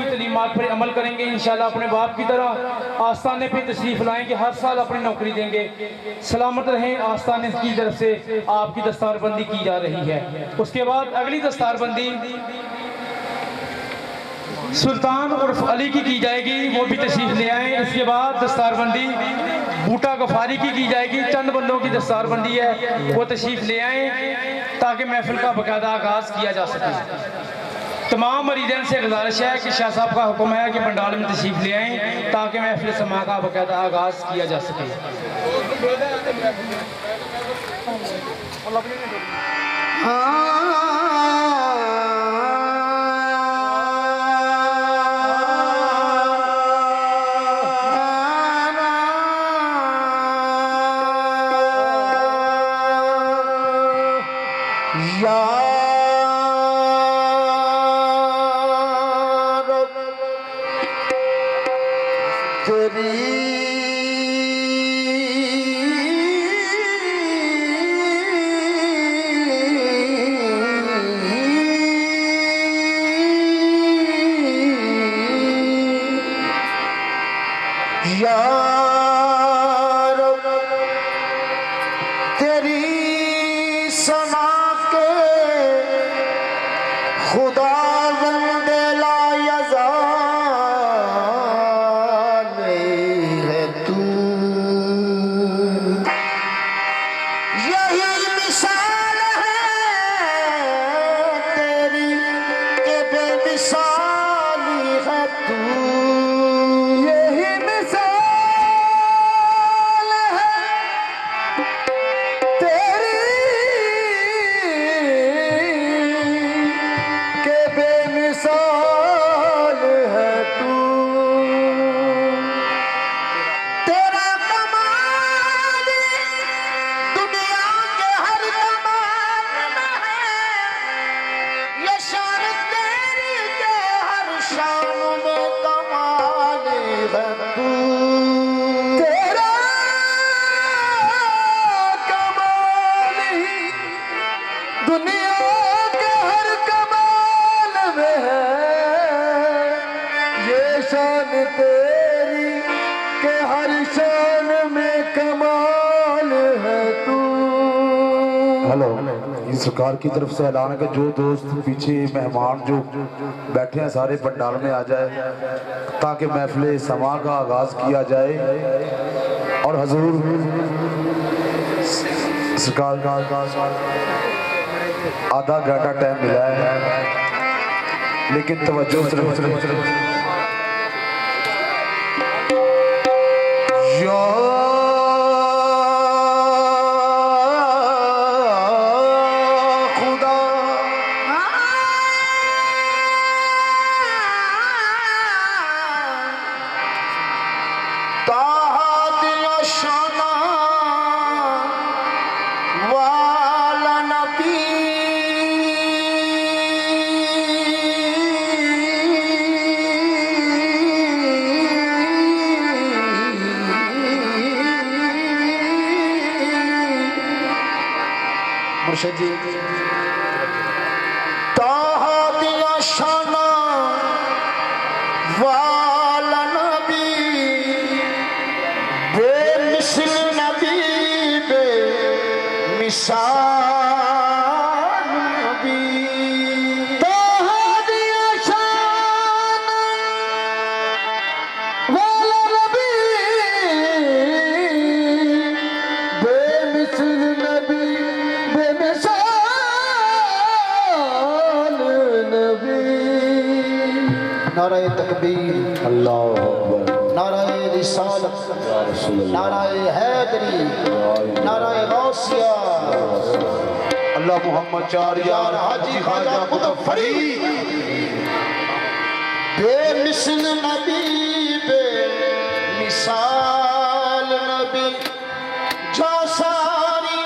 तलीमात पर अमल करेंगे इंशाल्लाह। अपने बाप की तरह आस्थाने पे तशरीफ़ लाएंगे, हर साल अपनी नौकरी देंगे। सलामत रहें। आस्थाने की तरफ से आपकी दस्तारबंदी की जा रही है। उसके बाद अगली दस्तारबंदी सुल्तान उर्फ अली की जाएगी, वो भी तशरीफ़ ले आए। इसके बाद दस्तारबंदी बूटा गफारी की जाएगी। चंद बंदों की दस्तारबंदी है, वो तशरीफ़ ले आए ताकि महफिल का बाकायदा आगाज़ किया जा सके। तमाम मरीजन से गुजारिश है कि शाह साहब का हुक्म है कि पंडाल में तशरीफ़ ले आएँ ताकि महफिल समा का बाकायदा आगाज़ किया जा सके। सरकार की तरफ से ऐलान है कि जो दोस्त पीछे मेहमान जो बैठे हैं सारे पंडाल में आ जाए ताकि महफिल समा का आगाज़ किया जाए। और हजूर सरकार का आधा घंटा टाइम मिला है, लेकिन तवज्जो सिर्फ नाराए तकबीर, अल्लाहु अकबर, नाराए रिसालत, नाराए हैदरी, नाराए गौसिया, अल्लाह मोहम्मद चार यार हाजी ख्वाजा मुज़फ्फरी, बेमिसल नबी बेमिसाल नबी, जो सारी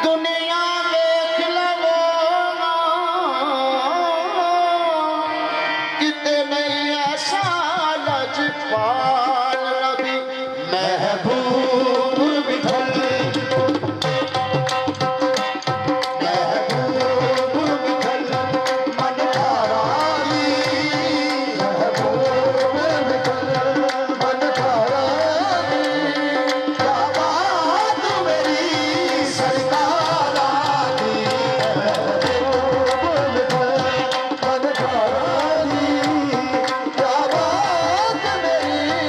दुनिया देख लगोगा कितने ऐसा लज पाल नबी महबूब विठल महबूब विठल मन तारानी महबूब विठल मन तारानी क्या बात मेरी सरकारानी महबूब विठल मन तारानी क्या बात मेरी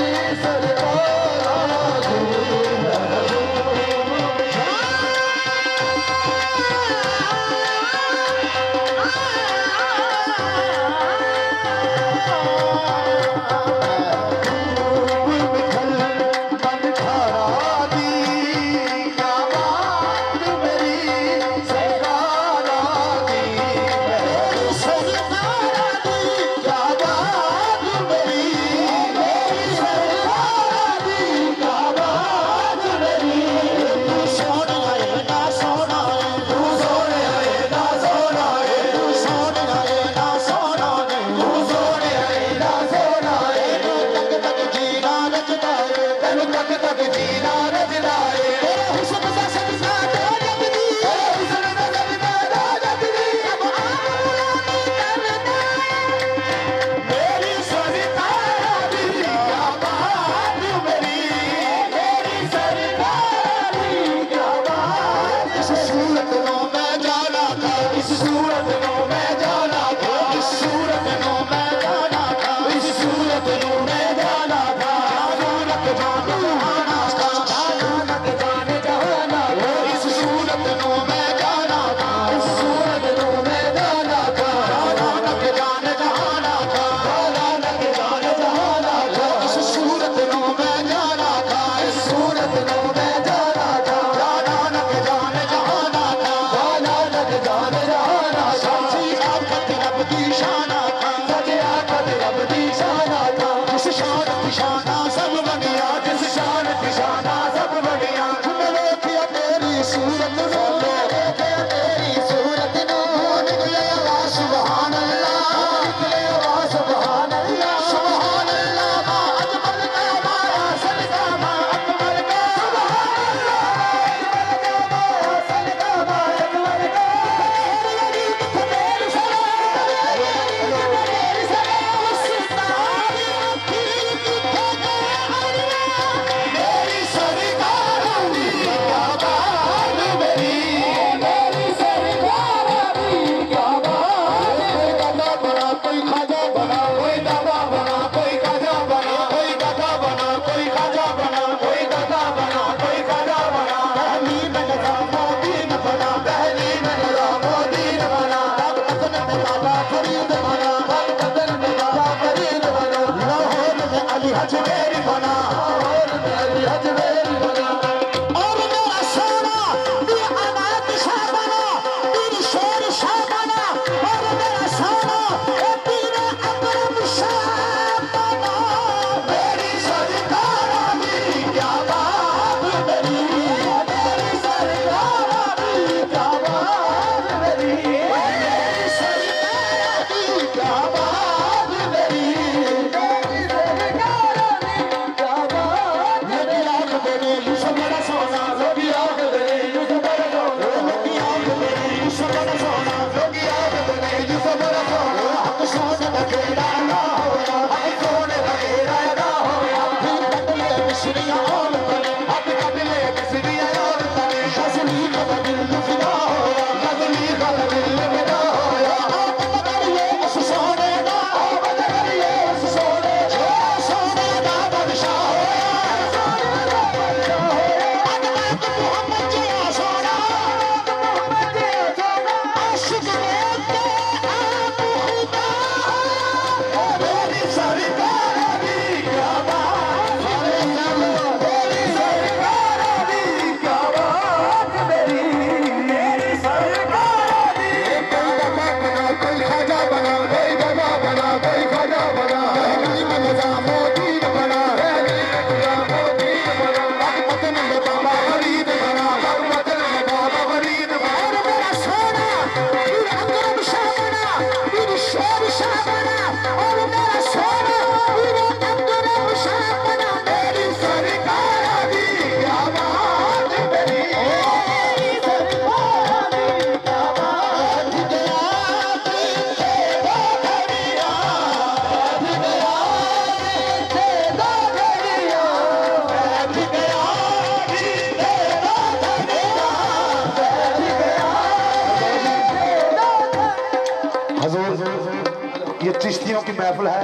चिश्तियों की महफिल है।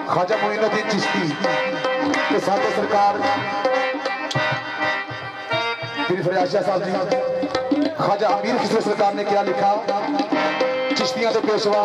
ख्वाजा मोइनुद्दीन चिश्ती के साथ सरकार पीर फरियाद शाह साहब जी, ख्वाजा अमीर खिसरो सरकार ने क्या लिखा? चिश्तियां के पेशवा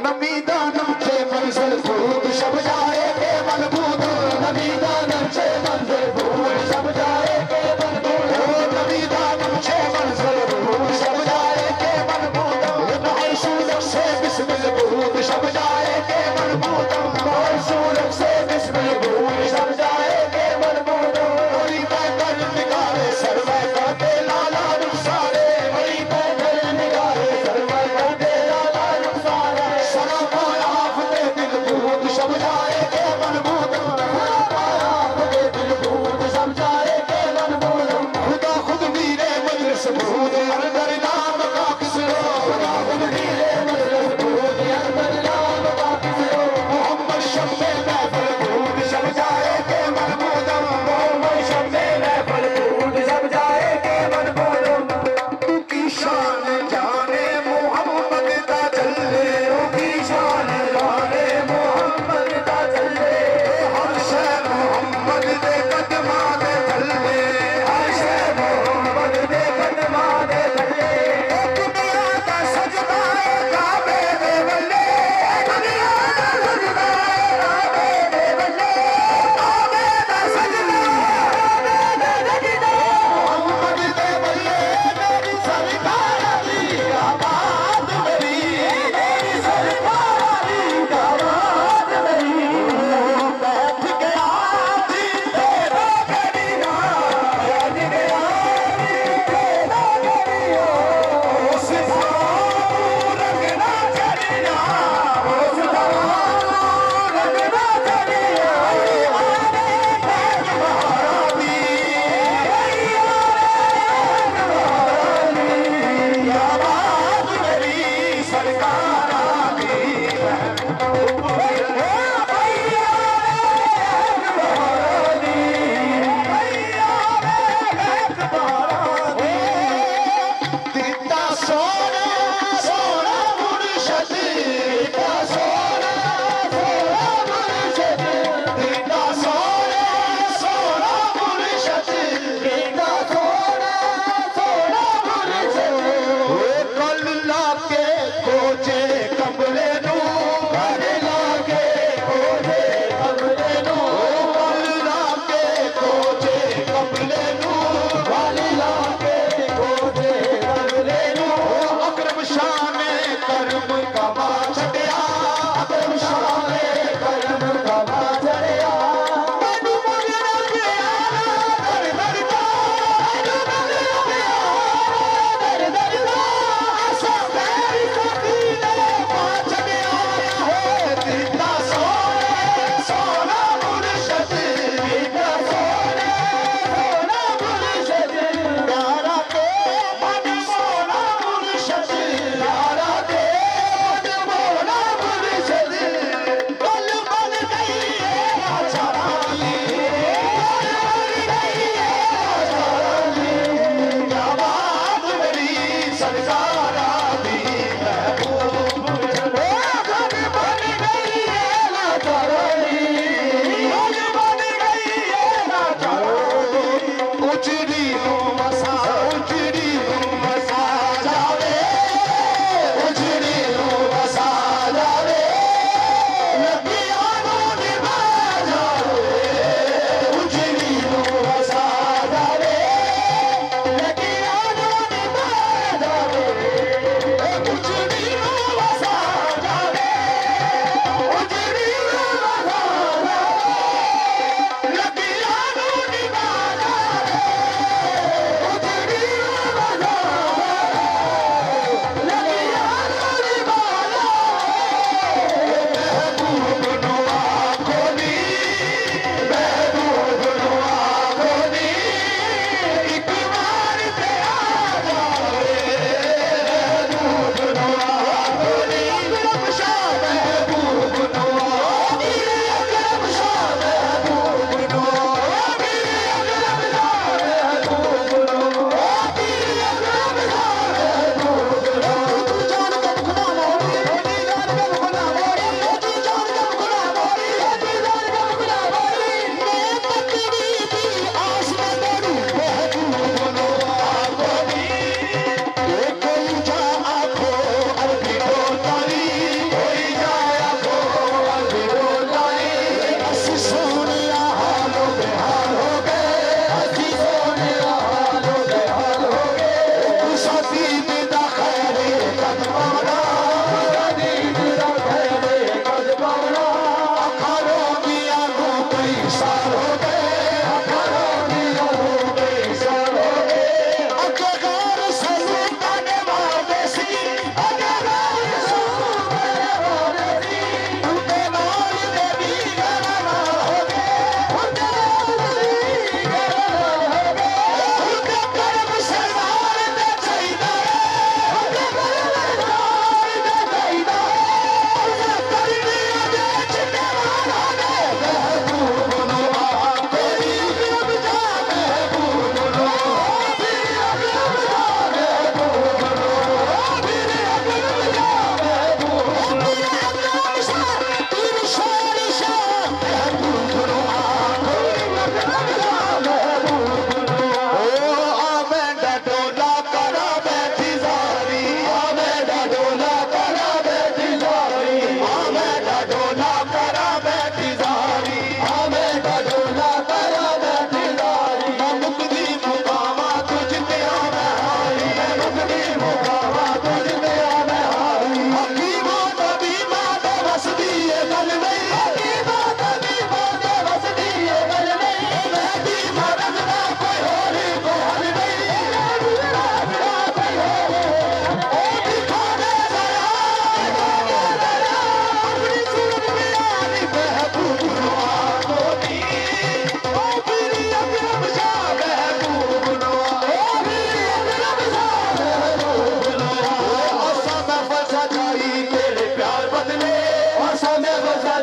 नमीदा नमचे मंजिल भूत शब जाए के मनबूद, नमीदा नमचे मंजिल भूत शब जाए के मनबूद, नमीदा नमचे मंजिल भूत शब जाए के मनबूद, नहर सूरत से बिस्मिल भूत शब जाए के मनबूद, नहर सूरत से बिस्मिल भूत शब जाए के मनबूद, बड़ी बैकर निगाहे सरवर करते लाला रुखसारे, बड़ी बैकर निगाहे सरवर करते लाला रुखसारे, सना पाया फते दिल भूत शब जाए के मनबूद, सना पाया फते दिल भूत शब जाए के मनबूद, खुदा खुद मीरे मजलिस भूत अंदर नाम का किसरो, खुदा खुद मीरे मजलिस भूत अंदर नाम का किसरो,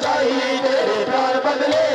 जाई तेरे प्यार बदले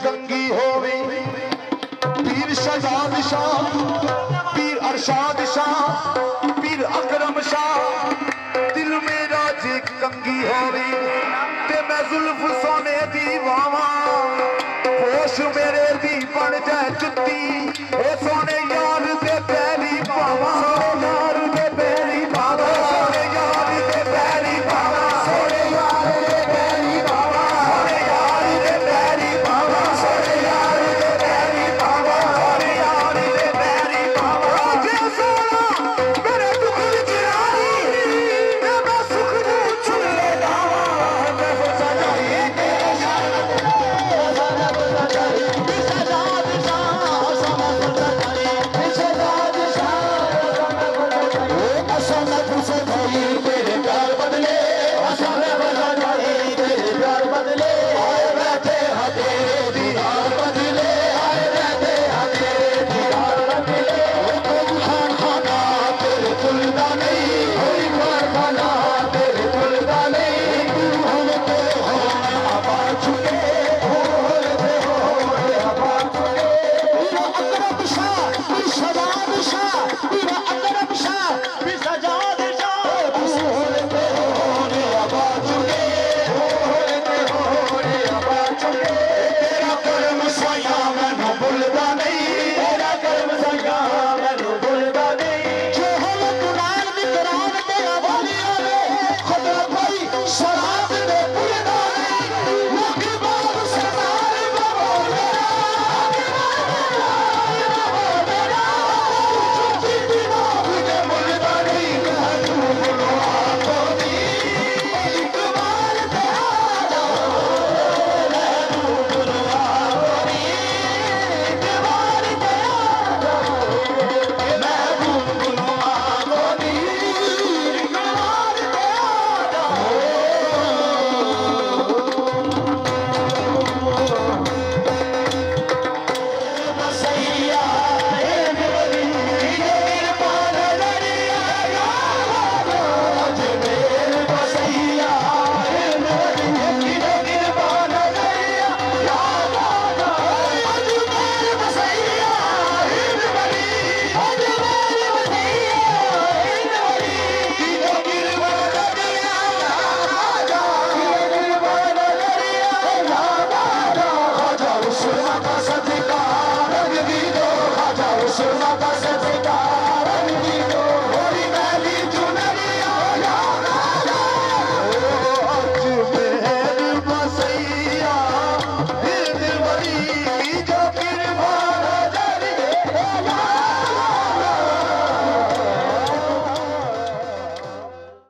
कंगी होवे पीर शहजाद शाह पीर अरशाद शाह पीर अकरम शाह दिल मेरा जे कंगी होवे ते मैं जुल्फ सोने दी वावा होश मेरे दी बन जाए जुत्ती